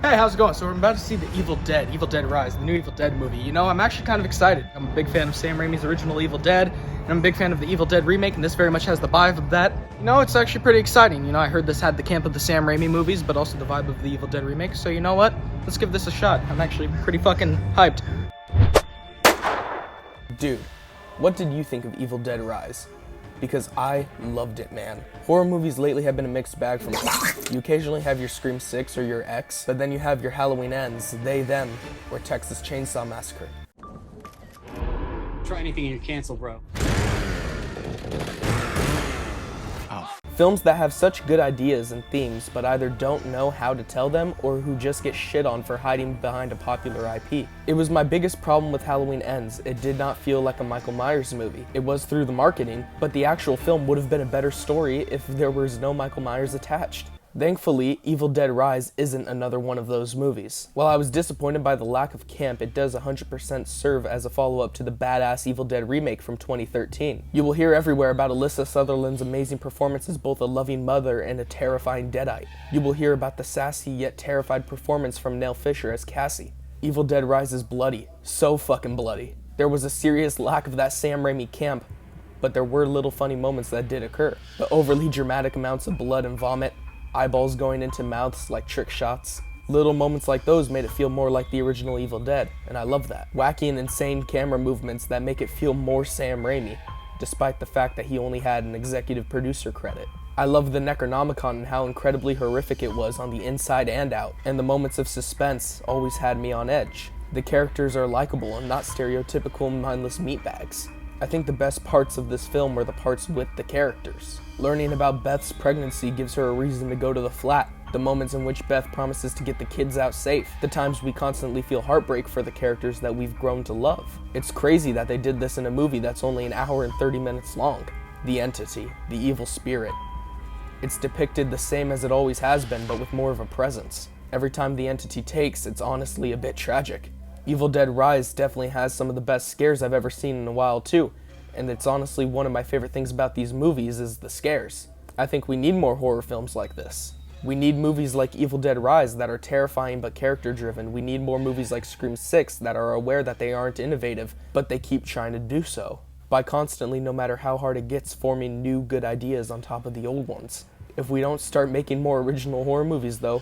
Hey, how's it going? So we're about to see the Evil Dead Rise, the new Evil Dead movie. You know, I'm actually kind of excited. I'm a big fan of Sam Raimi's original Evil Dead, and I'm a big fan of the Evil Dead remake, and this very much has the vibe of that. You know, it's actually pretty exciting. You know, I heard this had the camp of the Sam Raimi movies, but also the vibe of the Evil Dead remake, so you know what? Let's give this a shot. I'm actually pretty fucking hyped. Dude, what did you think of Evil Dead Rise? Because I loved it, man. Horror movies lately have been a mixed bag for me. You occasionally have your Scream 6 or your X, but then you have your Halloween Ends, They, Them, or Texas Chainsaw Massacre. Try anything and you're canceled, bro. Films that have such good ideas and themes, but either don't know how to tell them or who just get shit on for hiding behind a popular IP. It was my biggest problem with Halloween Ends. It did not feel like a Michael Myers movie. It was through the marketing, but the actual film would have been a better story if there was no Michael Myers attached. Thankfully, Evil Dead Rise isn't another one of those movies. While I was disappointed by the lack of camp, it does 100% serve as a follow-up to the badass Evil Dead remake from 2013. You will hear everywhere about Alyssa Sutherland's amazing performance as both a loving mother and a terrifying deadite. You will hear about the sassy yet terrified performance from Nell Fisher as Cassie. Evil Dead Rise is bloody. So fucking bloody. There was a serious lack of that Sam Raimi camp, but there were little funny moments that did occur. The overly dramatic amounts of blood and vomit, eyeballs going into mouths like trick shots. Little moments like those made it feel more like the original Evil Dead, and I love that. Wacky and insane camera movements that make it feel more Sam Raimi, despite the fact that he only had an executive producer credit. I love the Necronomicon and how incredibly horrific it was on the inside and out, and the moments of suspense always had me on edge. The characters are likable and not stereotypical mindless meatbags. I think the best parts of this film were the parts with the characters. Learning about Beth's pregnancy gives her a reason to go to the flat. The moments in which Beth promises to get the kids out safe. The times we constantly feel heartbreak for the characters that we've grown to love. It's crazy that they did this in a movie that's only an hour and 30 minutes long. The entity, the evil spirit. It's depicted the same as it always has been, but with more of a presence. Every time the entity takes, it's honestly a bit tragic. Evil Dead Rise definitely has some of the best scares I've ever seen in a while too, and it's honestly one of my favorite things about these movies is the scares. I think we need more horror films like this. We need movies like Evil Dead Rise that are terrifying but character driven. We need more movies like Scream 6 that are aware that they aren't innovative, but they keep trying to do so, by constantly, no matter how hard it gets, forming new good ideas on top of the old ones. If we don't start making more original horror movies though,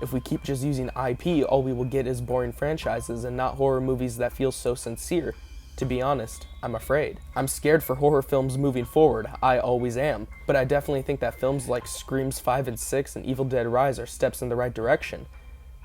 if we keep just using IP, all we will get is boring franchises and not horror movies that feel so sincere. To be honest, I'm afraid. I'm scared for horror films moving forward, I always am, but I definitely think that films like Screams 5 and 6 and Evil Dead Rise are steps in the right direction.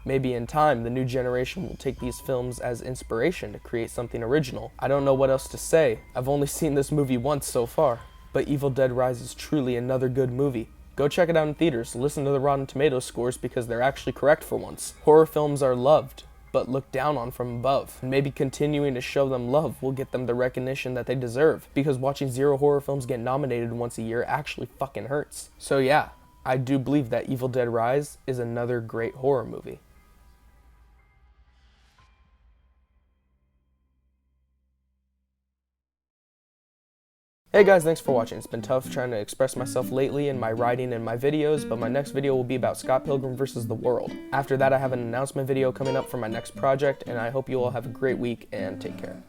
Maybe in time, the new generation will take these films as inspiration to create something original. I don't know what else to say. I've only seen this movie once so far, but Evil Dead Rise is truly another good movie. Go check it out in theaters, listen to the Rotten Tomatoes scores because they're actually correct for once. Horror films are loved, but looked down on from above. And maybe continuing to show them love will get them the recognition that they deserve, because watching 0 horror films get nominated once a year actually fucking hurts. So yeah, I do believe that Evil Dead Rise is another great horror movie. Hey guys, thanks for watching. It's been tough trying to express myself lately in my writing and my videos, but my next video will be about Scott Pilgrim vs. the World. After that, I have an announcement video coming up for my next project, and I hope you all have a great week and take care.